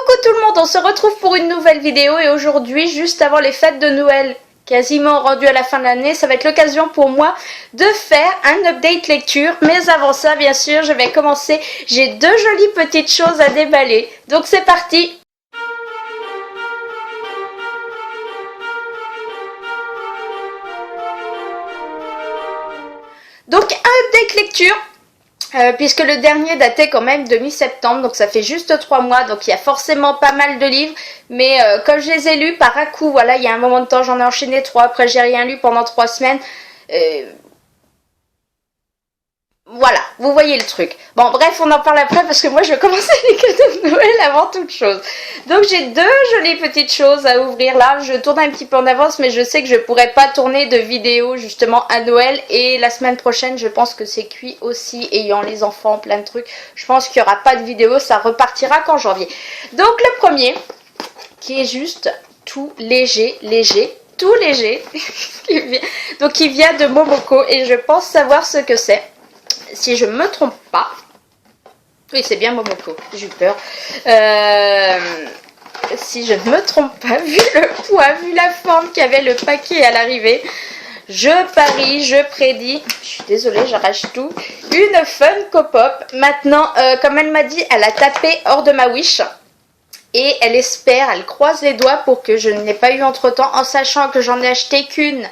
Coucou tout le monde, on se retrouve pour une nouvelle vidéo et aujourd'hui, juste avant les fêtes de Noël, quasiment rendu à la fin de l'année, ça va être l'occasion pour moi de faire un update lecture. Mais avant ça, bien sûr, je vais commencer. J'ai deux jolies petites choses à déballer. Donc c'est parti! Donc un update lecture. Puisque le dernier datait quand même de mi-septembre, donc ça fait juste 3 mois, donc il y a forcément pas mal de livres, mais comme je les ai lus par à coup, voilà, il y a un moment de temps j'en ai enchaîné 3, après j'ai rien lu pendant 3 semaines, voilà, vous voyez le truc. Bon bref, on en parle après parce que moi je vais commencer les cadeaux de Noël avant toute chose. Donc j'ai deux jolies petites choses à ouvrir là. Je tourne un petit peu en avance mais je sais que je pourrais pas tourner de vidéo justement à Noël. Et la semaine prochaine je pense que c'est cuit aussi, ayant les enfants, plein de trucs. Je pense qu'il n'y aura pas de vidéo, ça repartira qu'en janvier. Donc le premier, qui est juste tout léger, tout léger. Donc qui vient de Momoko et je pense savoir ce que c'est. Si je me trompe pas, oui c'est bien Momoko, j'ai eu peur, si je ne me trompe pas, vu le poids, vu la forme qu'avait le paquet à l'arrivée, je parie, je prédis, je suis désolée j'arrache tout, une Funko Pop. Maintenant, comme elle m'a dit, elle a tapé hors de ma wish. Et elle espère, elle croise les doigts pour que je ne l'ai pas eu entre temps, en sachant que j'en ai acheté qu'une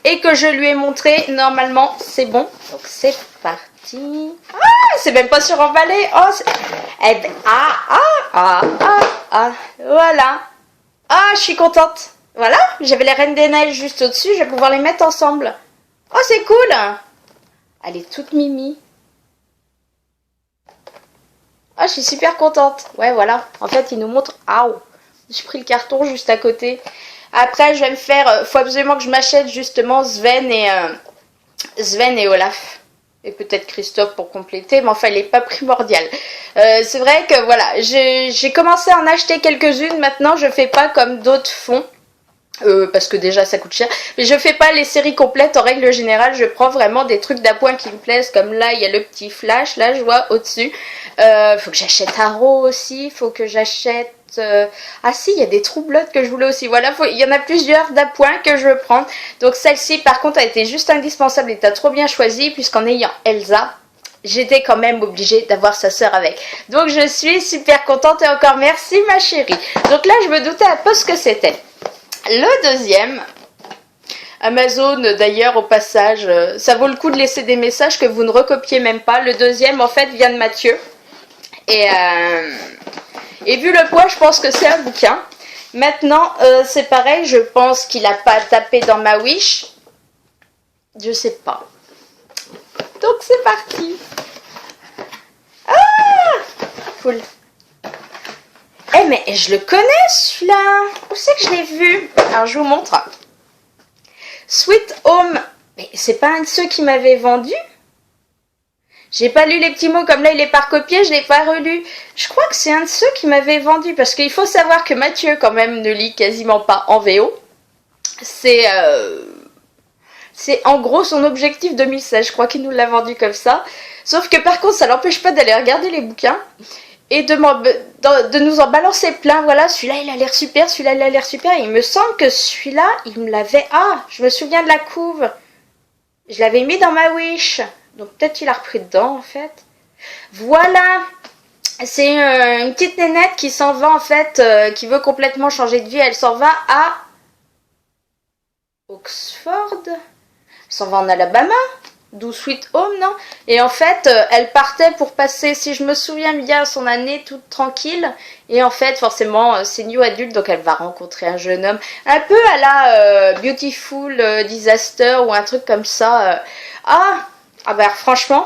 et que je lui ai montré, normalement c'est bon. Donc c'est parti. Ah, c'est même pas suremballé. Oh, voilà. Ah, je suis contente. Voilà, j'avais les Reines des Neiges juste au-dessus, je vais pouvoir les mettre ensemble. Oh, c'est cool. Elle est toute mimi. Ah, je suis super contente. Ouais, voilà. En fait, il nous montre... Aouh, j'ai pris le carton juste à côté. Après, je vais me faire... faut absolument que je m'achète justement Sven et Olaf. Et peut-être Christophe pour compléter. Mais enfin, il n'est pas primordial. C'est vrai que, voilà, j'ai commencé à en acheter quelques-unes. Maintenant, je fais pas comme d'autres font. Parce que déjà ça coûte cher, mais je fais pas les séries complètes en règle générale, je prends vraiment des trucs d'appoint qui me plaisent, comme là il y a le petit flash, là je vois au-dessus, faut que j'achète Arrow aussi, faut que j'achète, ah si il y a des troublottes que je voulais aussi, voilà, il y en a plusieurs d'appoint que je veux prendre, donc celle-ci par contre a été juste indispensable et t'as trop bien choisi, puisqu'en ayant Elsa, j'étais quand même obligée d'avoir sa sœur avec. Donc je suis super contente et encore merci ma chérie. Donc là je me doutais un peu ce que c'était. Le deuxième, Amazon d'ailleurs au passage, ça vaut le coup de laisser des messages que vous ne recopiez même pas. Le deuxième en fait vient de Mathieu. Et vu le poids, je pense que c'est un bouquin. Maintenant, c'est pareil, je pense qu'il n'a pas tapé dans ma wish. Je sais pas. Donc c'est parti. Ah, cool. Eh mais je le connais celui-là. Où c'est que je l'ai vu? Alors je vous montre. Sweet Home. Mais c'est pas un de ceux qui m'avait vendu? J'ai pas lu les petits mots, comme là il est pas recopié, je l'ai pas relu. Je crois que c'est un de ceux qui m'avait vendu, parce qu'il faut savoir que Mathieu quand même ne lit quasiment pas en VO. C'est en gros son objectif 2016, je crois qu'il nous l'a vendu comme ça. Sauf que par contre ça l'empêche pas d'aller regarder les bouquins. Et de nous en balancer plein, voilà, celui-là il a l'air super, celui-là il a l'air super, et il me semble que celui-là, il me l'avait, ah, je me souviens de la couve, je l'avais mis dans ma wish, donc peut-être qu'il a repris dedans en fait, voilà, c'est une petite nénette qui s'en va en fait, qui veut complètement changer de vie, elle s'en va à Oxford, elle s'en va en Alabama, d'où Sweet Home, non? Et en fait, elle partait pour passer, si je me souviens bien, son année toute tranquille. Et en fait, forcément, c'est new adulte, donc elle va rencontrer un jeune homme. Un peu à la Beautiful Disaster ou un truc comme ça. Ah bah franchement.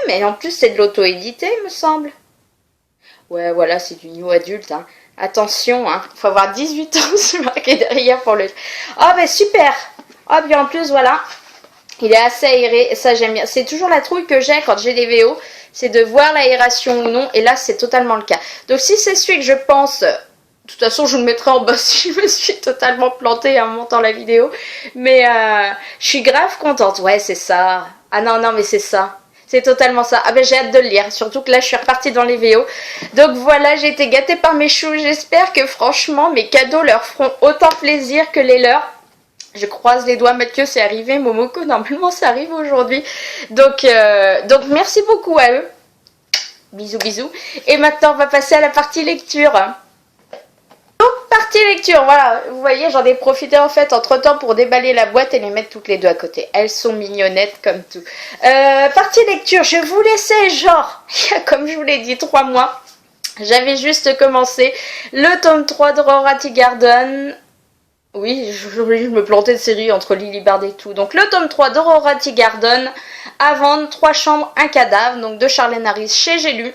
Mais en plus, c'est de l'auto-édité, il me semble. Ouais, voilà, c'est du new adulte. Hein. Attention, hein. Faut avoir 18 ans, c'est marqué derrière pour le... Ah bah super. Ah bien en plus, voilà. Il est assez aéré, ça j'aime bien. C'est toujours la trouille que j'ai quand j'ai des VO, c'est de voir l'aération ou non, et là c'est totalement le cas. Donc si c'est celui que je pense, de toute façon je vous le mettrai en bas si je me suis totalement plantée en montant la vidéo, mais je suis grave contente, ouais c'est ça. Ah non mais c'est ça. C'est totalement ça. Ah ben j'ai hâte de le lire, surtout que là je suis repartie dans les VO. Donc voilà, j'ai été gâtée par mes choux. J'espère que franchement mes cadeaux leur feront autant plaisir que les leurs. Je croise les doigts, Mathieu, c'est arrivé. Momoko, normalement ça arrive aujourd'hui. Donc merci beaucoup à eux. Bisous bisous. Et maintenant on va passer à la partie lecture. Partie lecture, voilà, vous voyez, j'en ai profité en fait entre temps pour déballer la boîte et les mettre toutes les deux à côté. Elles sont mignonnettes comme tout. Partie lecture, je vous laissais genre, comme je vous l'ai dit, 3 mois. J'avais juste commencé le tome 3 de Rorati Garden. Oui, je me plantais de série entre Lily Bard et tout. Donc le tome 3 de Rorati Garden, à vendre, 3 chambres, un cadavre, donc de Charlène Harris chez J'ai lu.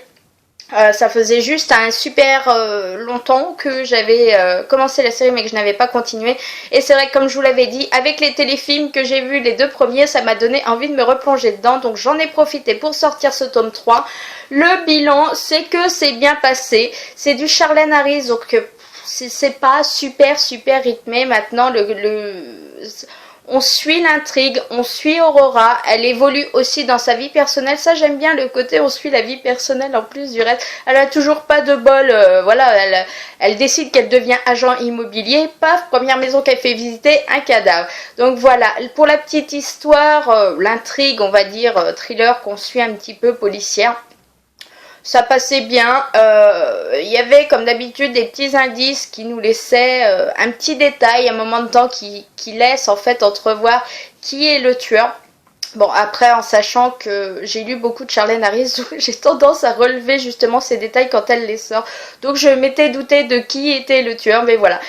Ça faisait juste un super longtemps que j'avais commencé la série mais que je n'avais pas continué. Et c'est vrai que comme je vous l'avais dit, avec les téléfilms que j'ai vus, les 2 premiers, ça m'a donné envie de me replonger dedans. Donc j'en ai profité pour sortir ce tome 3. Le bilan, c'est que c'est bien passé. C'est du Charlène Harris, donc c'est pas super rythmé. Maintenant, on suit l'intrigue, on suit Aurora, elle évolue aussi dans sa vie personnelle, ça j'aime bien le côté on suit la vie personnelle en plus du reste. Elle a toujours pas de bol, voilà, elle décide qu'elle devient agent immobilier, paf, première maison qu'elle fait visiter, un cadavre. Donc voilà, pour la petite histoire, l'intrigue on va dire thriller qu'on suit un petit peu policière. Ça passait bien, il y avait comme d'habitude des petits indices qui nous laissaient un petit détail, un moment de temps qui laisse en fait entrevoir qui est le tueur. Bon après en sachant que j'ai lu beaucoup de Charlène Harris, j'ai tendance à relever justement ces détails quand elle les sort. Donc je m'étais douté de qui était le tueur, mais voilà.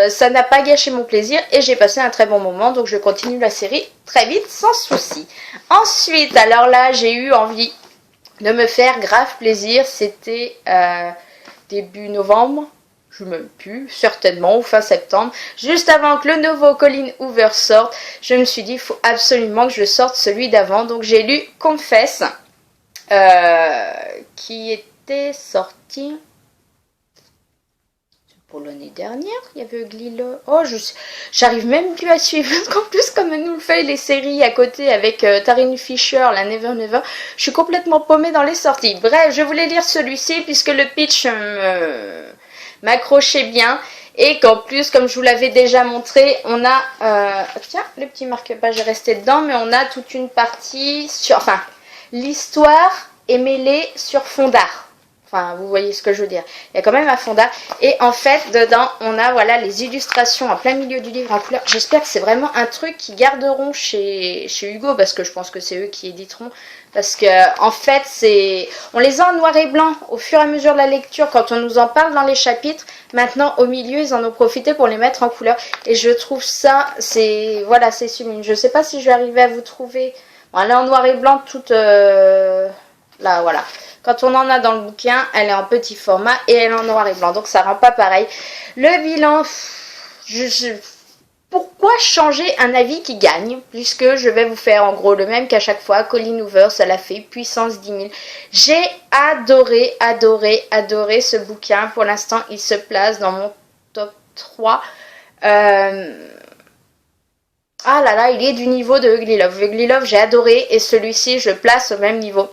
Ça n'a pas gâché mon plaisir et j'ai passé un très bon moment, donc je continue la série très vite sans souci. Ensuite, alors là j'ai eu envie de me faire grave plaisir, c'était début novembre, je ne sais même plus, certainement, ou fin septembre, juste avant que le nouveau Colleen Hoover sorte, je me suis dit, il faut absolument que je sorte celui d'avant, donc j'ai lu Confess, qui était sorti pour l'année dernière, il y avait Ugly Love. Oh, j'arrive même plus à suivre. En plus, comme elle nous le fait les séries à côté avec Taryn Fisher, la Never Never, je suis complètement paumée dans les sorties. Bref, je voulais lire celui-ci puisque le pitch m'accrochait bien. Et qu'en plus, comme je vous l'avais déjà montré, on a... tiens, le petit marque-page est resté dedans, mais on a toute une partie sur... Enfin, l'histoire est mêlée sur fond d'art. Enfin, vous voyez ce que je veux dire. Il y a quand même un fond d'art. Et en fait, dedans, on a voilà les illustrations en plein milieu du livre en couleur. J'espère que c'est vraiment un truc qu'ils garderont chez Hugo, parce que je pense que c'est eux qui éditeront. Parce que en fait, on les a en noir et blanc au fur et à mesure de la lecture quand on nous en parle dans les chapitres. Maintenant, au milieu, ils en ont profité pour les mettre en couleur. Et je trouve ça, c'est sublime. Je sais pas si je vais arriver à vous trouver. Bon, elle est en noir et blanc toute... Là, voilà. Quand on en a dans le bouquin, elle est en petit format et elle est en noir et blanc. Donc ça rend pas pareil. Le bilan, pourquoi changer un avis qui gagne? Puisque je vais vous faire en gros le même qu'à chaque fois. Colleen Hoover, ça l'a fait. Puissance 10 000. J'ai adoré ce bouquin. Pour l'instant, il se place dans mon top 3. Ah là là, il est du niveau de Ugly Love. Ugly Love, j'ai adoré. Et celui-ci, je place au même niveau.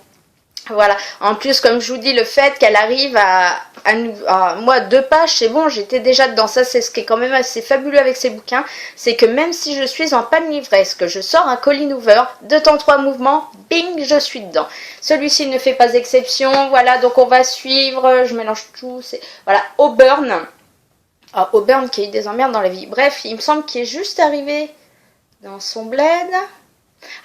Voilà, en plus comme je vous dis, le fait qu'elle arrive à moi 2 pages, c'est bon, j'étais déjà dedans. Ça c'est ce qui est quand même assez fabuleux avec ces bouquins, c'est que même si je suis en panne livresque, que je sors un Colleen Hoover, 2 temps 3 mouvements, bing, je suis dedans. Celui-ci ne fait pas exception, voilà, donc on va suivre, je mélange tout, c'est voilà, Auburn. Ah, Auburn qui a eu des emmerdes dans la vie. Bref, il me semble qu'il est juste arrivé dans son bled.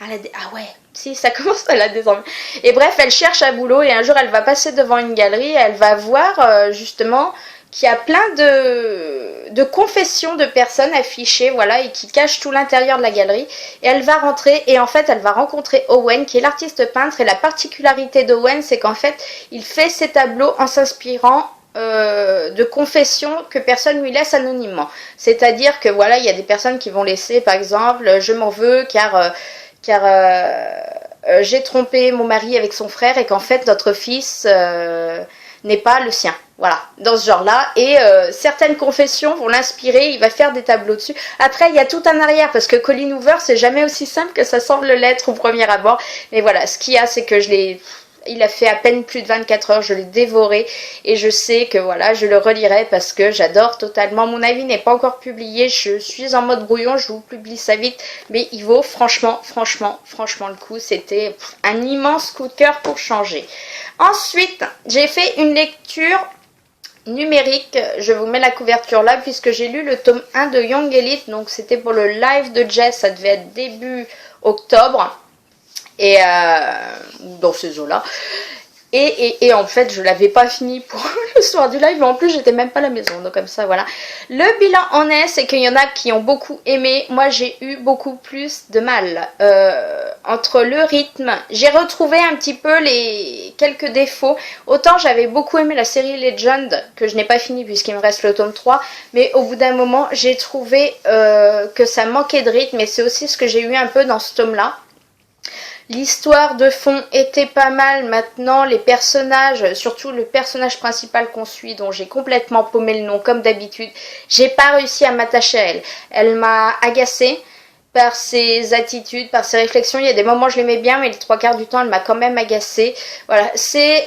Ah ouais, si, ça commence à la désormais. Et bref, elle cherche un boulot et un jour elle va passer devant une galerie et elle va voir justement qu'il y a plein de confessions de personnes affichées, voilà, et qui cachent tout l'intérieur de la galerie. Et elle va rentrer et en fait elle va rencontrer Owen qui est l'artiste peintre. Et la particularité d'Owen, c'est qu'en fait il fait ses tableaux en s'inspirant de confessions que personne lui laisse anonymement. C'est-à-dire que voilà, il y a des personnes qui vont laisser par exemple, je m'en veux car j'ai trompé mon mari avec son frère et qu'en fait notre fils n'est pas le sien. Voilà, dans ce genre-là. Et certaines confessions vont l'inspirer, il va faire des tableaux dessus. Après, il y a tout un arrière, parce que Colleen Hoover, c'est jamais aussi simple que ça semble l'être au premier abord. Mais voilà, ce qu'il y a, c'est que je l'ai... Il a fait à peine plus de 24 heures, je l'ai dévoré et je sais que voilà, je le relirai parce que j'adore totalement. Mon avis n'est pas encore publié, je suis en mode brouillon, je vous publie ça vite, mais il vaut franchement le coup. C'était un immense coup de cœur pour changer. Ensuite, j'ai fait une lecture numérique, je vous mets la couverture là puisque j'ai lu le tome 1 de Young Elite, donc c'était pour le live de Jess, ça devait être début octobre. Et dans ces eaux-là. Et en fait, je l'avais pas fini pour le soir du live, mais en plus, j'étais même pas à la maison. Donc comme ça, voilà. Le bilan en est, c'est qu'il y en a qui ont beaucoup aimé. Moi, j'ai eu beaucoup plus de mal. Entre le rythme, j'ai retrouvé un petit peu les quelques défauts. Autant j'avais beaucoup aimé la série Legend, que je n'ai pas fini puisqu'il me reste le tome 3. Mais au bout d'un moment, j'ai trouvé que ça manquait de rythme. Et c'est aussi ce que j'ai eu un peu dans ce tome-là. L'histoire de fond était pas mal. Maintenant, les personnages, surtout le personnage principal qu'on suit, dont j'ai complètement paumé le nom comme d'habitude, j'ai pas réussi à m'attacher à elle. Elle m'a agacée par ses attitudes, par ses réflexions. Il y a des moments où je l'aimais bien, mais les trois quarts du temps, elle m'a quand même agacée. Voilà, c'est...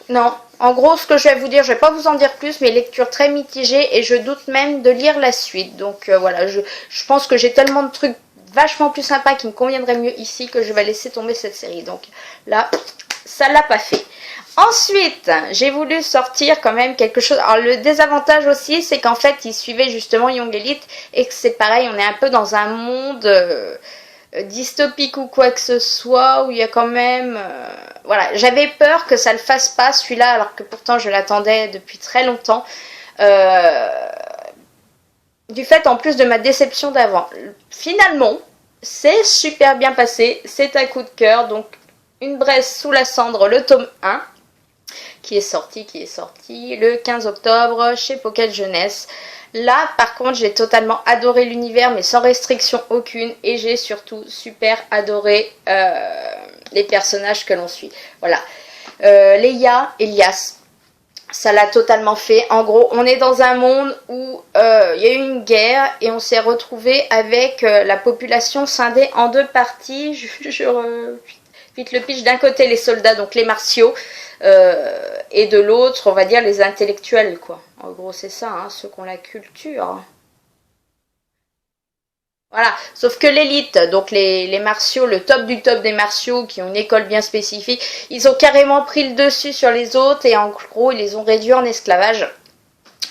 non. En gros, ce que je vais vous dire, je vais pas vous en dire plus, mais lecture très mitigée et je doute même de lire la suite. Donc voilà, je pense que j'ai tellement de trucs vachement plus sympa qui me conviendrait mieux ici que je vais laisser tomber cette série. Donc là, ça l'a pas fait. Ensuite, j'ai voulu sortir quand même quelque chose. Alors le désavantage aussi, c'est qu'en fait, il suivait justement Young Elite et que c'est pareil, on est un peu dans un monde dystopique ou quoi que ce soit, où il y a quand même... voilà, j'avais peur que ça le fasse pas celui-là, alors que pourtant je l'attendais depuis très longtemps. Du fait en plus de ma déception d'avant. Finalement, c'est super bien passé, c'est un coup de cœur, donc Une Braise sous la cendre, le tome 1, qui est sorti le 15 octobre chez Pocket Jeunesse. Là, par contre, j'ai totalement adoré l'univers, mais sans restriction aucune, et j'ai surtout super adoré les personnages que l'on suit. Voilà. Leia, Elias, ça l'a totalement fait. En gros, on est dans un monde où il y a eu une guerre et on s'est retrouvé avec la population scindée en deux parties. Vite le pitch, d'un côté les soldats, donc les martiaux, et de l'autre, on va dire, les intellectuels, quoi. En gros, c'est ça, hein, ceux qui ont la culture. Voilà, sauf que l'élite, donc les martiaux, le top du top des martiaux, qui ont une école bien spécifique, ils ont carrément pris le dessus sur les autres et en gros, ils les ont réduits en esclavage.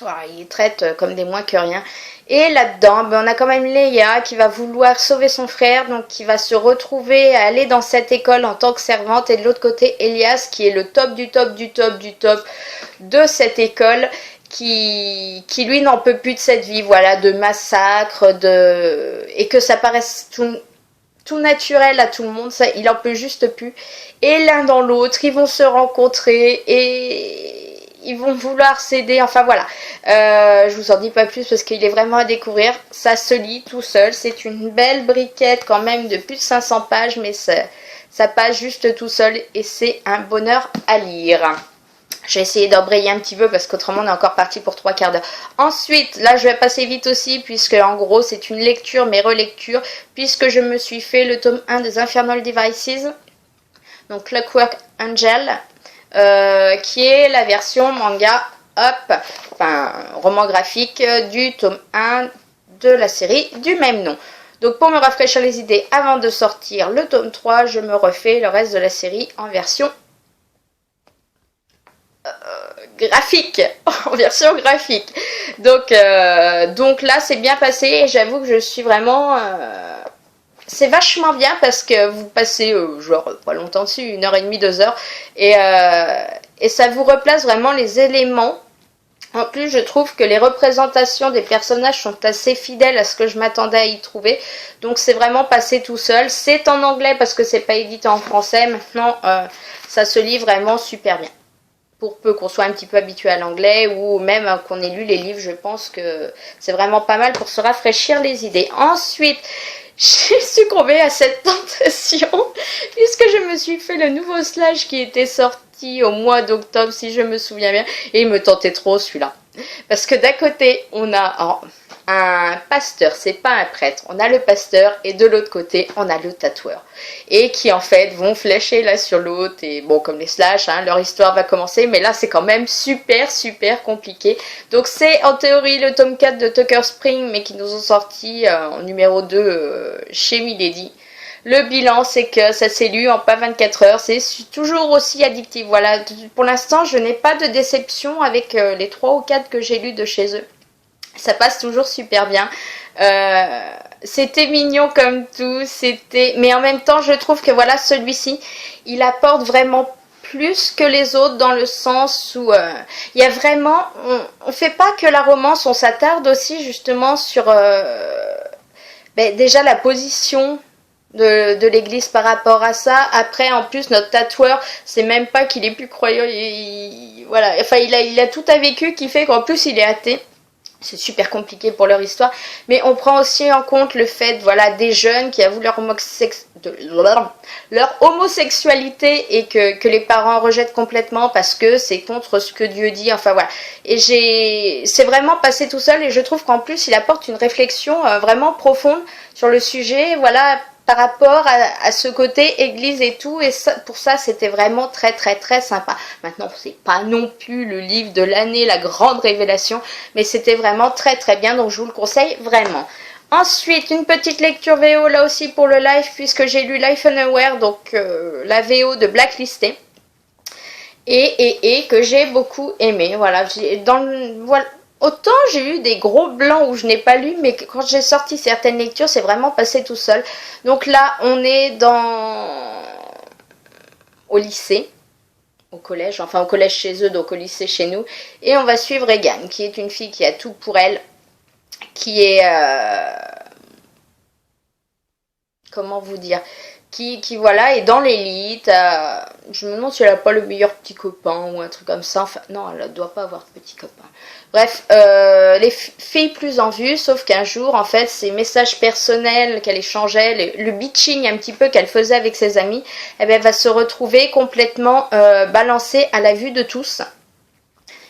Voilà, ils les traitent comme des moins que rien. Et là-dedans, ben, on a quand même Leia qui va vouloir sauver son frère, donc qui va se retrouver à aller dans cette école en tant que servante. Et de l'autre côté, Elias qui est le top du top du top du top de cette école, qui lui n'en peut plus de cette vie, voilà, de massacre, et que ça paraisse tout naturel à tout le monde, ça, il en peut juste plus. Et l'un dans l'autre, ils vont se rencontrer et ils vont vouloir s'aider, enfin voilà. Je vous en dis pas plus parce qu'il est vraiment à découvrir. Ça se lit tout seul, c'est une belle briquette quand même de plus de 500 pages, mais ça passe juste tout seul et c'est un bonheur à lire. J'ai essayé d'embrayer un petit peu parce qu'autrement on est encore parti pour 3 quarts d'heure. Ensuite, là je vais passer vite aussi puisque en gros c'est une lecture mais relecture puisque je me suis fait le tome 1 des Infernal Devices, donc Clockwork Angel, qui est la version manga, enfin roman graphique du tome 1 de la série du même nom. Donc pour me rafraîchir les idées avant de sortir le tome 3, je me refais le reste de la série en version graphique, en version graphique. Donc là c'est bien passé et j'avoue que je suis vraiment c'est vachement bien parce que vous passez genre pas longtemps dessus, 1h30, 2 heures, et ça vous replace vraiment les éléments. En plus, je trouve que les représentations des personnages sont assez fidèles à ce que je m'attendais à y trouver. Donc c'est vraiment passé tout seul. C'est en anglais parce que c'est pas édité en français. Maintenant, ça se lit vraiment super bien. Pour peu qu'on soit un petit peu habitué à l'anglais ou même qu'on ait lu les livres, je pense que c'est vraiment pas mal pour se rafraîchir les idées. Ensuite, j'ai succombé à cette tentation puisque je me suis fait le nouveau Slash qui était sorti sorti au mois d'octobre, si je me souviens bien, et il me tentait trop celui-là. Parce que d'un côté, on a un pasteur, c'est pas un prêtre, on a le pasteur, et de l'autre côté, on a le tatoueur. Et qui en fait vont flécher l'un sur l'autre, et bon, comme les slash, hein, leur histoire va commencer, mais là c'est quand même super compliqué. Donc c'est en théorie le tome 4 de Tucker Spring, mais qui nous ont sorti en numéro 2 chez Milady. Le bilan, c'est que ça s'est lu en pas 24 heures, c'est toujours aussi addictif. Voilà, pour l'instant, je n'ai pas de déception avec les 3 ou 4 que j'ai lus de chez eux. Ça passe toujours super bien. C'était mignon comme tout, mais en même temps, je trouve que voilà, celui-ci, il apporte vraiment plus que les autres dans le sens où il y a vraiment, on fait pas que la romance, on s'attarde aussi justement sur déjà la position de l'église par rapport à ça. Après, en plus, notre tatoueur, c'est même pas qu'il est plus croyant, voilà, enfin, il a tout à vécu qui fait qu'en plus, il est athée. C'est super compliqué pour leur histoire, mais on prend aussi en compte le fait, voilà, des jeunes qui avouent leur homosexualité et que les parents rejettent complètement parce que c'est contre ce que Dieu dit, enfin voilà. Et c'est vraiment passé tout seul, et je trouve qu'en plus il apporte une réflexion vraiment profonde sur le sujet, voilà, par rapport à ce côté église et tout, et ça, pour ça c'était vraiment très sympa. Maintenant c'est pas non plus le livre de l'année, la grande révélation, mais c'était vraiment très bien, donc je vous le conseille vraiment. Ensuite, une petite lecture VO là aussi pour le live, puisque j'ai lu Life Unaware, donc la VO de Blacklisté, et que j'ai beaucoup aimé. Voilà, voilà. Autant j'ai eu des gros blancs où je n'ai pas lu, mais quand j'ai sorti certaines lectures, c'est vraiment passé tout seul. Donc là, on est au lycée, au collège, enfin au collège chez eux, donc au lycée chez nous, et on va suivre Egan, qui est une fille qui a tout pour elle, qui est comment vous dire, qui voilà, est dans l'élite. Je me demande si elle a pas le meilleur petit copain ou un truc comme ça. Enfin, non, elle ne doit pas avoir de petit copain. Bref, les filles plus en vue, sauf qu'un jour, en fait, ces messages personnels qu'elle échangeait, le bitching un petit peu qu'elle faisait avec ses amis, eh bien, elle va se retrouver complètement balancée à la vue de tous.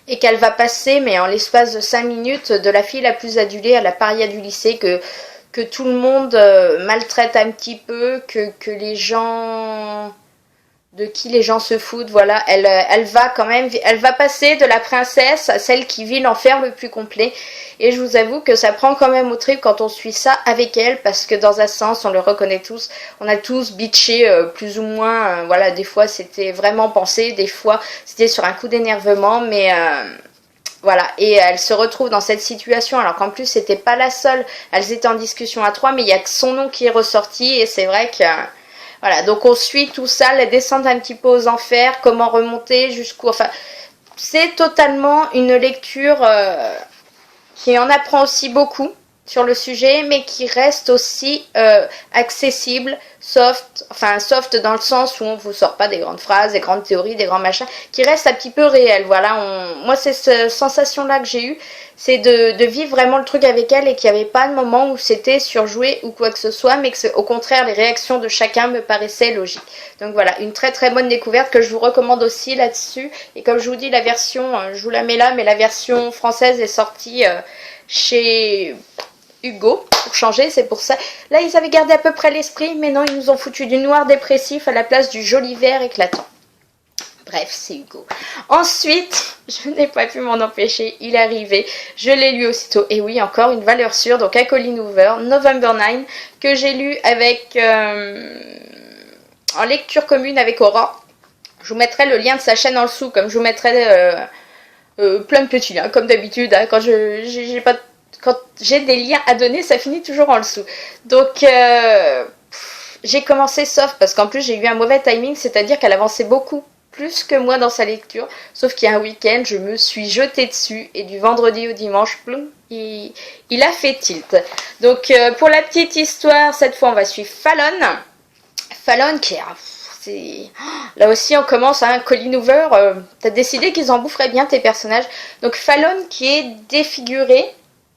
Et qu'elle va passer, mais en l'espace de 5 minutes, de la fille la plus adulée à la paria du lycée, que tout le monde maltraite un petit peu, que les gens, de qui les gens se foutent, voilà, elle va quand même, elle va passer de la princesse à celle qui vit l'enfer le plus complet, et je vous avoue que ça prend quand même au trip quand on suit ça avec elle, parce que dans un sens, on le reconnaît tous, on a tous bitché plus ou moins, voilà, des fois c'était vraiment pensé, des fois c'était sur un coup d'énervement, mais voilà, et elle se retrouve dans cette situation, alors qu'en plus c'était pas la seule, elles étaient en discussion à 3, mais il y a que son nom qui est ressorti, et c'est vrai que voilà, donc on suit tout ça, la descente un petit peu aux enfers, comment remonter jusqu'où, enfin c'est totalement une lecture qui en apprend aussi beaucoup sur le sujet, mais qui reste aussi accessible, soft dans le sens où on vous sort pas des grandes phrases, des grandes théories, des grands machins, qui reste un petit peu réel. Voilà, moi c'est cette sensation-là que j'ai eue, c'est de vivre vraiment le truc avec elle, et qu'il n'y avait pas de moment où c'était surjoué ou quoi que ce soit, mais que au contraire les réactions de chacun me paraissaient logiques. Donc voilà, une très bonne découverte que je vous recommande aussi là-dessus. Et comme je vous dis, la version, je vous la mets là, mais la version française est sortie chez Hugo, pour changer, c'est pour ça. Là, ils avaient gardé à peu près l'esprit, mais non, ils nous ont foutu du noir dépressif à la place du joli vert éclatant. Bref, c'est Hugo. Ensuite, je n'ai pas pu m'en empêcher, il est arrivé, je l'ai lu aussitôt, et oui, encore une valeur sûre, donc à Colleen Hoover, November 9, que j'ai lu avec en lecture commune avec Aura. Je vous mettrai le lien de sa chaîne en dessous, comme je vous mettrai plein de petits liens, comme d'habitude, hein, quand j'ai des liens à donner, ça finit toujours en dessous. Donc, j'ai commencé soft, parce qu'en plus, j'ai eu un mauvais timing, c'est-à-dire qu'elle avançait beaucoup plus que moi dans sa lecture, sauf qu'il y a un week-end, je me suis jetée dessus, et du vendredi au dimanche, ploum, il a fait tilt. Donc, pour la petite histoire, cette fois, on va suivre Fallon. Fallon qui est... Là aussi on commence, hein, Colleen Hoover, t'as décidé qu'ils en boufferaient bien tes personnages. Donc Fallon qui est défigurée,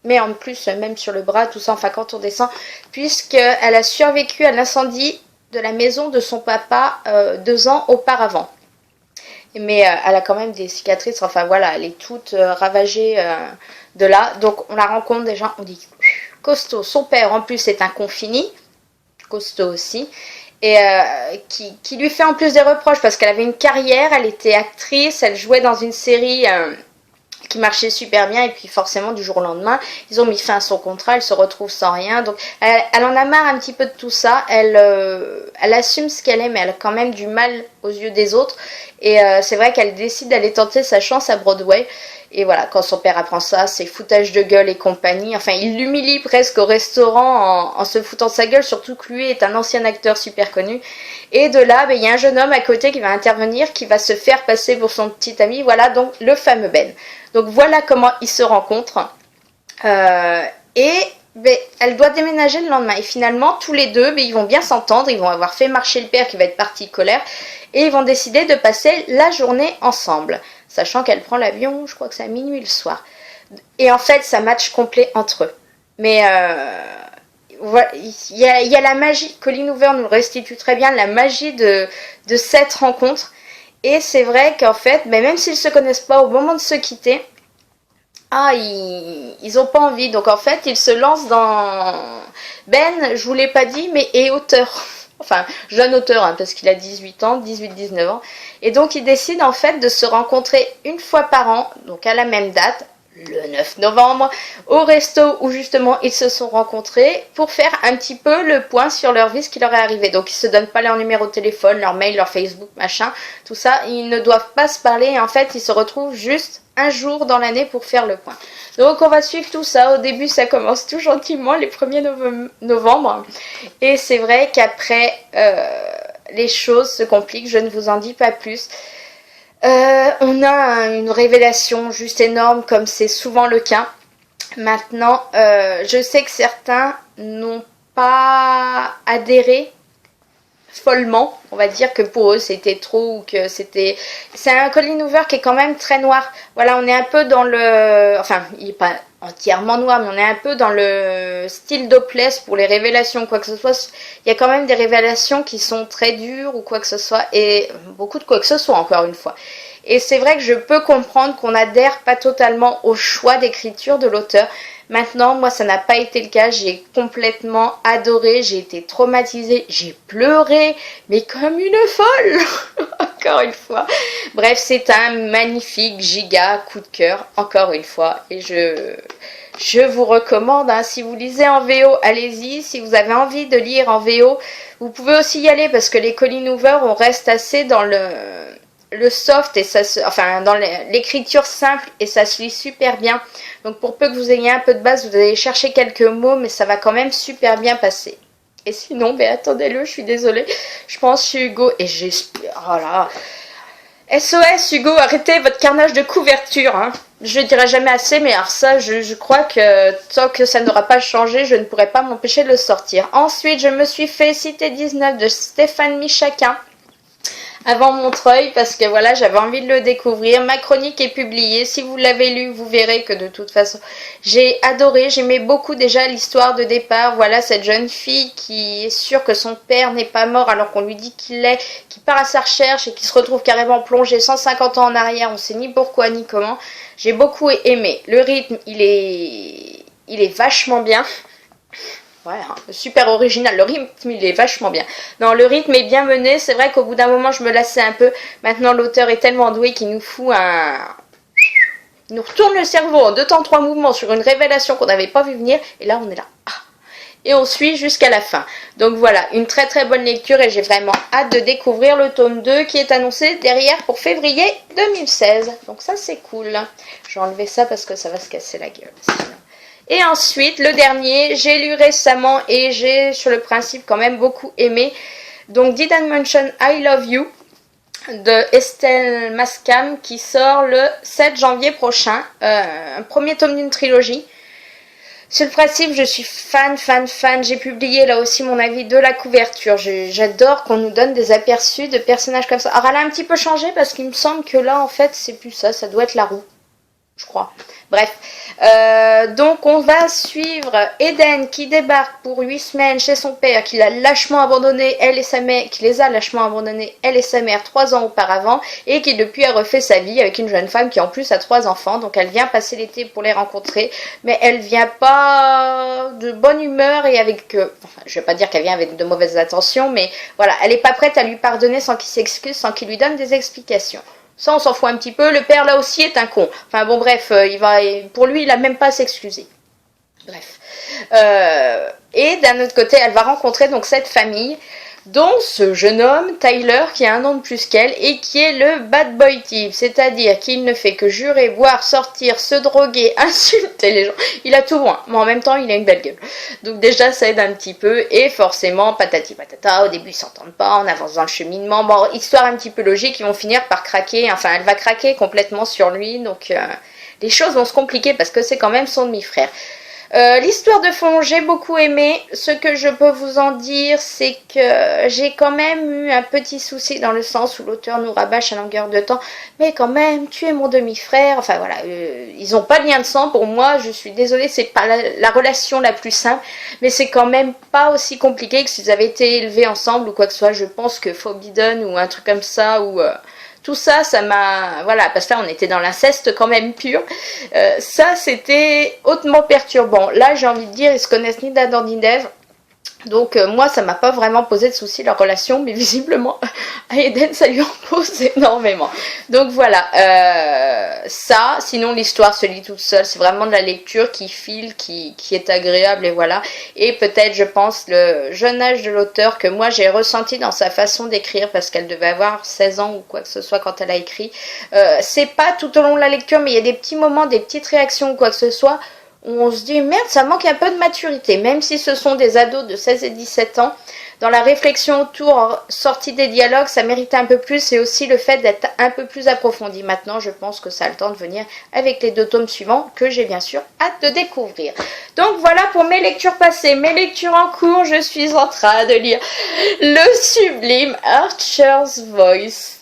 mais en plus même sur le bras, tout ça, enfin quand on descend, puisqu'elle a survécu à l'incendie de la maison de son papa 2 ans auparavant. Mais elle a quand même des cicatrices, enfin voilà, elle est toute ravagée de là. Donc on la rencontre déjà, on dit costaud. Son père en plus est un confini, costaud aussi, et qui lui fait en plus des reproches parce qu'elle avait une carrière, elle était actrice, elle jouait dans une série qui marchait super bien, et puis forcément du jour au lendemain ils ont mis fin à son contrat, elle se retrouve sans rien, donc elle en a marre un petit peu de tout ça, elle assume ce qu'elle est, mais elle a quand même du mal aux yeux des autres, et c'est vrai qu'elle décide d'aller tenter sa chance à Broadway. Et voilà, quand son père apprend ça, c'est foutage de gueule et compagnie. Enfin, il l'humilie presque au restaurant en se foutant de sa gueule, surtout que lui est un ancien acteur super connu. Et de là, il y a un jeune homme à côté qui va intervenir, qui va se faire passer pour son petit ami. Voilà, donc le fameux Ben. Donc voilà comment ils se rencontrent. Et elle doit déménager le lendemain. Et finalement, tous les deux, ils vont bien s'entendre. Ils vont avoir fait marcher le père qui va être parti colère. Et ils vont décider de passer la journée ensemble. Sachant qu'elle prend l'avion, je crois que c'est à minuit le soir. Et en fait, ça match complet entre eux. Mais voilà, il y a la magie, Colleen Hoover nous le restitue très bien, la magie de cette rencontre. Et c'est vrai qu'en fait, même s'ils ne se connaissent pas au moment de se quitter, ils ont pas envie. Donc en fait, ils se lancent dans... Ben, je vous l'ai pas dit, mais est auteur. Enfin, jeune auteur, hein, parce qu'il a 18 ans, 18-19 ans. Et donc, il décide en fait de se rencontrer une fois par an, donc à la même date, le 9 novembre, au resto où justement ils se sont rencontrés pour faire un petit peu le point sur leur vie, ce qui leur est arrivé. Donc, ils se donnent pas leur numéro de téléphone, leur mail, leur Facebook, machin, tout ça. Ils ne doivent pas se parler et en fait, ils se retrouvent juste un jour dans l'année pour faire le point. Donc on va suivre tout ça. Au début ça commence tout gentiment les 1er novembre. Et c'est vrai qu'après les choses se compliquent. Je ne vous en dis pas plus. On a une révélation juste énorme comme c'est souvent le cas. Maintenant je sais que certains n'ont pas adhéré follement, on va dire que pour eux c'était trop, ou que c'était... C'est un Colleen Hoover qui est quand même très noir. Voilà, on est un peu dans le... Enfin, il n'est pas entièrement noir, mais on est un peu dans le style d'Hopeless pour les révélations, quoi que ce soit. Il y a quand même des révélations qui sont très dures ou quoi que ce soit, et beaucoup de quoi que ce soit, encore une fois. Et c'est vrai que je peux comprendre qu'on n'adhère pas totalement au choix d'écriture de l'auteur. Maintenant, moi, ça n'a pas été le cas. J'ai complètement adoré. J'ai été traumatisée. J'ai pleuré, mais comme une folle. Encore une fois. Bref, c'est un magnifique giga coup de cœur. Encore une fois. Et je vous recommande, hein, si vous lisez en VO, allez-y. Si vous avez envie de lire en VO, vous pouvez aussi y aller parce que les Colleen Hoover, on reste assez dans le soft et ça se, enfin dans l'écriture simple et ça se lit super bien. Donc pour peu que vous ayez un peu de base, vous allez chercher quelques mots, mais ça va quand même super bien passer. Et sinon, attendez-le, je suis désolée. Je pense chez Hugo et j'espère... Oh là, SOS Hugo, arrêtez votre carnage de couverture. Hein. Je ne dirai jamais assez, mais alors ça, je crois que tant que ça n'aura pas changé, je ne pourrai pas m'empêcher de le sortir. Ensuite, je me suis fait Cité 19 de Stéphane Michaquin. Avant Montreuil, parce que voilà, j'avais envie de le découvrir. Ma chronique est publiée. Si vous l'avez lu, vous verrez que de toute façon, j'ai adoré. J'aimais beaucoup déjà l'histoire de départ. Voilà, cette jeune fille qui est sûre que son père n'est pas mort alors qu'on lui dit qu'il l'est, qui part à sa recherche et qui se retrouve carrément plongée 150 ans en arrière. On sait ni pourquoi ni comment. J'ai beaucoup aimé. Le rythme, il est vachement bien. Ouais, super original, le rythme il est vachement bien. Non, le rythme est bien mené, c'est vrai qu'au bout d'un moment je me lassais un peu. Maintenant l'auteur est tellement doué qu'il nous fout un... Il nous retourne le cerveau en 2 temps 3 mouvements sur une révélation qu'on n'avait pas vu venir. Et là on est là. Et on suit jusqu'à la fin. Donc voilà, une très très bonne lecture et j'ai vraiment hâte de découvrir le tome 2 qui est annoncé derrière pour février 2016. Donc ça c'est cool. Je vais enlever ça parce que ça va se casser la gueule. Sinon. Et ensuite, le dernier, j'ai lu récemment et j'ai sur le principe quand même beaucoup aimé. Donc Didn't Mention I Love You de Estelle Mascam qui sort le 7 janvier prochain. Un premier tome d'une trilogie. Sur le principe, je suis fan. J'ai publié là aussi mon avis de la couverture. J'adore qu'on nous donne des aperçus de personnages comme ça. Alors elle a un petit peu changé parce qu'il me semble que là en fait c'est plus ça, ça doit être la roue. Je crois. Bref, donc on va suivre Eden qui débarque pour 8 semaines chez son père, qui l'a lâchement abandonné, elle et sa mère, qui les a lâchement abandonnés, elle et sa mère 3 ans auparavant, et qui depuis a refait sa vie avec une jeune femme qui en plus a 3 enfants. Donc elle vient passer l'été pour les rencontrer, mais elle vient pas de bonne humeur et avec, enfin je vais pas dire qu'elle vient avec de mauvaises intentions, mais voilà, elle est pas prête à lui pardonner sans qu'il s'excuse, sans qu'il lui donne des explications. Ça, on s'en fout un petit peu. Le père, là aussi, est un con. Enfin, bon, bref, pour lui, il a même pas à s'excuser. Bref. Et d'un autre côté, elle va rencontrer donc cette famille, dont ce jeune homme, Tyler, qui a 1 an de plus qu'elle, et qui est le bad boy type, c'est-à-dire qu'il ne fait que jurer, boire, sortir, se droguer, insulter les gens. Il a tout bon, mais en même temps, il a une belle gueule. Donc déjà, ça aide un petit peu, et forcément, patati patata, au début, ils s'entendent pas, on avance dans le cheminement. Bon, histoire un petit peu logique, ils vont finir par craquer, enfin, elle va craquer complètement sur lui, donc les choses vont se compliquer, parce que c'est quand même son demi-frère. L'histoire de fond, j'ai beaucoup aimé. Ce que je peux vous en dire, c'est que j'ai quand même eu un petit souci dans le sens où l'auteur nous rabâche à longueur de temps. Mais quand même, tu es mon demi-frère. Enfin voilà, ils n'ont pas de lien de sang pour moi. Je suis désolée, c'est pas la relation la plus simple. Mais c'est quand même pas aussi compliqué que s'ils avaient été élevés ensemble ou quoi que ce soit. Je pense que Forbidden ou un truc comme ça ou... tout ça, ça m'a... Voilà, parce que là, on était dans l'inceste quand même pur. Ça, c'était hautement perturbant. Là, j'ai envie de dire, ils se connaissent ni d'Adam ni d'Ève. Donc, moi, ça m'a pas vraiment posé de soucis, leur relation. Mais visiblement, à Eden, ça lui en pose énormément. Donc, voilà. Ça, sinon, l'histoire se lit toute seule. C'est vraiment de la lecture qui file, qui est agréable, et voilà. Et peut-être, je pense, le jeune âge de l'auteur que moi, j'ai ressenti dans sa façon d'écrire, parce qu'elle devait avoir 16 ans ou quoi que ce soit quand elle a écrit. C'est pas tout au long de la lecture, mais il y a des petits moments, des petites réactions ou quoi que ce soit, où on se dit merde, ça manque un peu de maturité, même si ce sont des ados de 16 et 17 ans. Dans la réflexion autour, sortie des dialogues, ça méritait un peu plus, et aussi le fait d'être un peu plus approfondi. Maintenant, je pense que ça a le temps de venir avec les 2 tomes suivants, que j'ai bien sûr hâte de découvrir. Donc voilà pour mes lectures passées. Mes lectures en cours, je suis en train de lire le sublime Archer's Voice.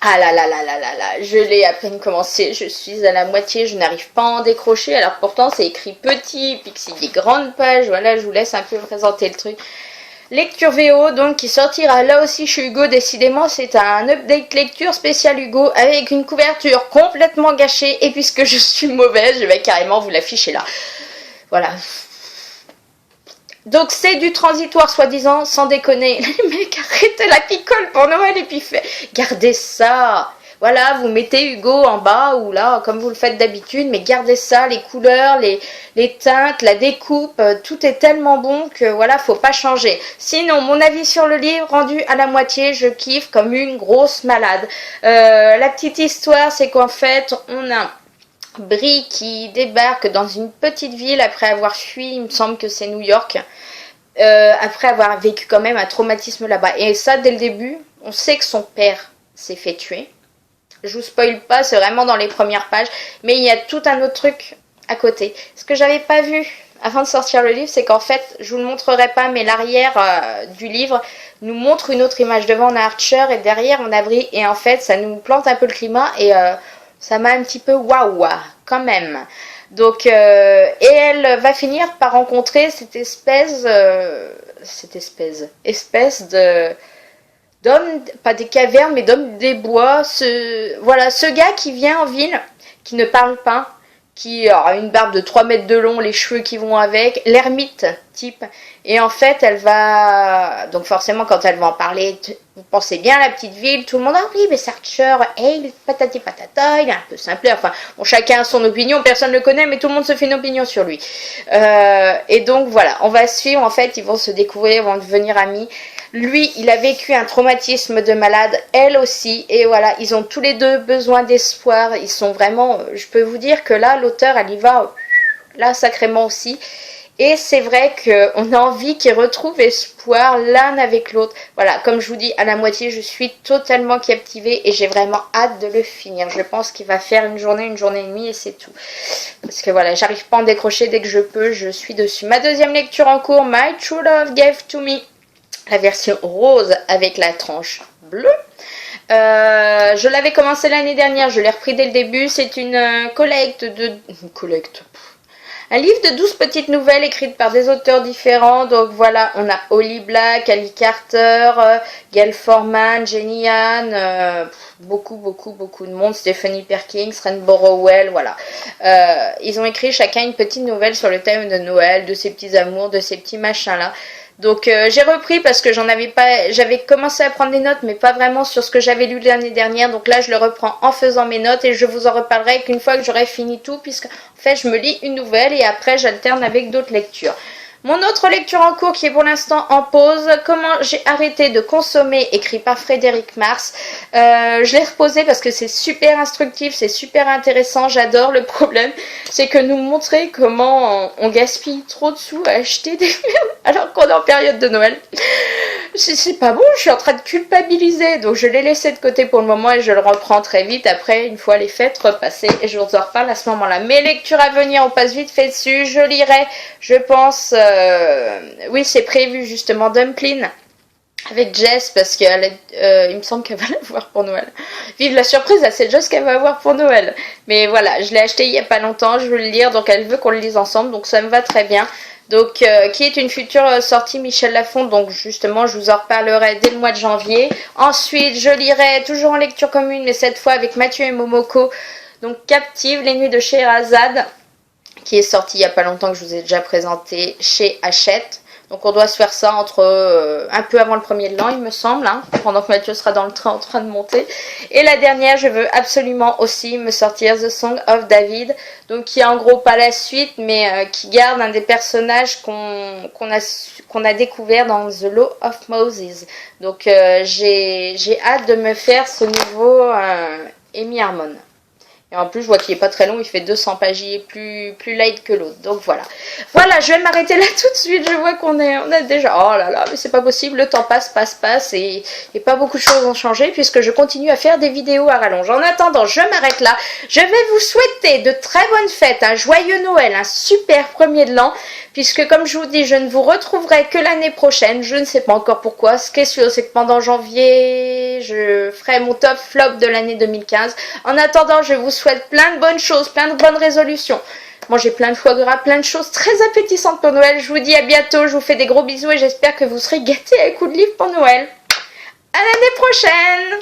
Ah là là là là là là, je l'ai à peine commencé, je suis à la moitié, je n'arrive pas à en décrocher, alors pourtant c'est écrit petit, puis que c'est des grandes pages, voilà, je vous laisse un peu présenter le truc. Lecture VO, donc, qui sortira là aussi chez Hugo, décidément, c'est un update lecture spécial Hugo, avec une couverture complètement gâchée, et puisque je suis mauvaise, je vais carrément vous l'afficher là. Voilà. Donc c'est du transitoire soi-disant, sans déconner. Les mecs, arrêtez la picole pour Noël et puis gardez ça. Voilà, vous mettez Hugo en bas ou là, comme vous le faites d'habitude, mais gardez ça, les couleurs, les teintes, la découpe, tout est tellement bon que voilà, faut pas changer. Sinon, mon avis sur le livre, rendu à la moitié, je kiffe comme une grosse malade. La petite histoire, c'est qu'en fait, on a Brie qui débarque dans une petite ville après avoir fui, il me semble que c'est New York, après avoir vécu quand même un traumatisme là-bas. Et ça, dès le début, on sait que son père s'est fait tuer. Je vous spoil pas, c'est vraiment dans les premières pages, mais il y a tout un autre truc à côté. Ce que j'avais pas vu avant de sortir le livre, c'est qu'en fait, je vous le montrerai pas, mais l'arrière du livre nous montre une autre image. Devant, on a Archer et derrière, on a Brie. Et en fait, ça nous plante un peu le climat et ça m'a un petit peu waouh, quand même. Donc, et elle va finir par rencontrer cette espèce de d'hommes, pas des cavernes, mais d'hommes des bois. Ce gars qui vient en ville, qui ne parle pas, qui a une barbe de 3 mètres de long, les cheveux qui vont avec, l'ermite type. Et en fait, elle va... Donc forcément, quand elle va en parler, vous pensez bien à la petite ville, tout le monde, ah oui, mais c'est Archer, hey, patati patata, il est un peu simpleur. Enfin, bon, chacun a son opinion, personne ne le connaît, mais tout le monde se fait une opinion sur lui. Et donc, voilà, on va suivre, en fait, ils vont se découvrir, ils vont devenir amis. Lui, il a vécu un traumatisme de malade, elle aussi, et voilà, ils ont tous les deux besoin d'espoir, ils sont vraiment, je peux vous dire que là, l'auteur, elle y va, là, sacrément aussi, et c'est vrai qu'on a envie qu'ils retrouvent espoir l'un avec l'autre, voilà, comme je vous dis, à la moitié, je suis totalement captivée, et j'ai vraiment hâte de le finir, je pense qu'il va faire une journée et demie, et c'est tout, parce que voilà, j'arrive pas à en décrocher dès que je peux, je suis dessus. Ma deuxième lecture en cours, My True Love Gave to Me, la version rose avec la tranche bleue. Je l'avais commencé l'année dernière, je l'ai repris dès le début. C'est une collecte de... collecte. Un livre de 12 petites nouvelles écrites par des auteurs différents. Donc voilà, on a Holly Black, Ali Carter, Gail Forman, Jenny Han, beaucoup de monde, Stephanie Perkins, Rainbow Rowell, voilà. Ils ont écrit chacun une petite nouvelle sur le thème de Noël, de ces petits amours, de ces petits machins-là. Donc j'ai repris parce que j'avais commencé à prendre des notes mais pas vraiment sur ce que j'avais lu l'année dernière. Donc là je le reprends en faisant mes notes et je vous en reparlerai qu'une fois que j'aurai fini tout, puisque en fait je me lis une nouvelle et après j'alterne avec d'autres lectures. Mon autre lecture en cours qui est pour l'instant en pause, Comment j'ai arrêté de consommer, écrit par Frédéric Mars. Je l'ai reposé parce que c'est super instructif, c'est super intéressant, j'adore. Le problème, c'est que nous montrer comment on gaspille trop de sous à acheter des merdes alors qu'on est en période de Noël. C'est pas bon, je suis en train de culpabiliser, donc je l'ai laissé de côté pour le moment et je le reprends très vite après, une fois les fêtes repassées, et je vous en reparle à ce moment-là. Mes lectures à venir, on passe vite fait dessus, je lirai, je pense, oui c'est prévu justement, Dumpling, avec Jess, parce qu'il me semble qu'elle va l'avoir pour Noël. Vive la surprise, c'est Jess qu'elle va avoir pour Noël. Mais voilà, je l'ai acheté il y a pas longtemps, je veux le lire, donc elle veut qu'on le lise ensemble, donc ça me va très bien. Donc, qui est une future sortie Michel Lafon, donc justement je vous en reparlerai dès le mois de janvier. Ensuite je lirai toujours en lecture commune, mais cette fois avec Mathieu et Momoko, donc Captive, les nuits de Scheherazade, qui est sorti il n'y a pas longtemps, que je vous ai déjà présenté chez Hachette. Donc on doit se faire ça entre un peu avant le 1er de l'an, il me semble, hein, pendant que Mathieu sera dans le train en train de monter. Et la dernière, je veux absolument aussi me sortir The Song of David, donc qui est en gros pas la suite, mais qui garde un des personnages qu'on a découvert dans The Law of Moses. Donc j'ai hâte de me faire ce nouveau Amy Harmon. Et en plus, je vois qu'il est pas très long, il fait 200 pages, il est plus light que l'autre. Donc voilà. Voilà, je vais m'arrêter là tout de suite. Je vois qu'on a déjà... Oh là là, mais c'est pas possible. Le temps passe. Et pas beaucoup de choses ont changé puisque je continue à faire des vidéos à rallonge. En attendant, je m'arrête là. Je vais vous souhaiter de très bonnes fêtes, un joyeux Noël, un super 1er de l'an. Puisque comme je vous dis, je ne vous retrouverai que l'année prochaine. Je ne sais pas encore pourquoi. Ce qui est sûr, c'est que pendant janvier, je ferai mon top flop de l'année 2015. En attendant, je vous souhaite plein de bonnes choses, plein de bonnes résolutions. Mangez plein de foie gras, plein de choses très appétissantes pour Noël. Je vous dis à bientôt, je vous fais des gros bisous et j'espère que vous serez gâtés à coups de livres pour Noël. À l'année prochaine!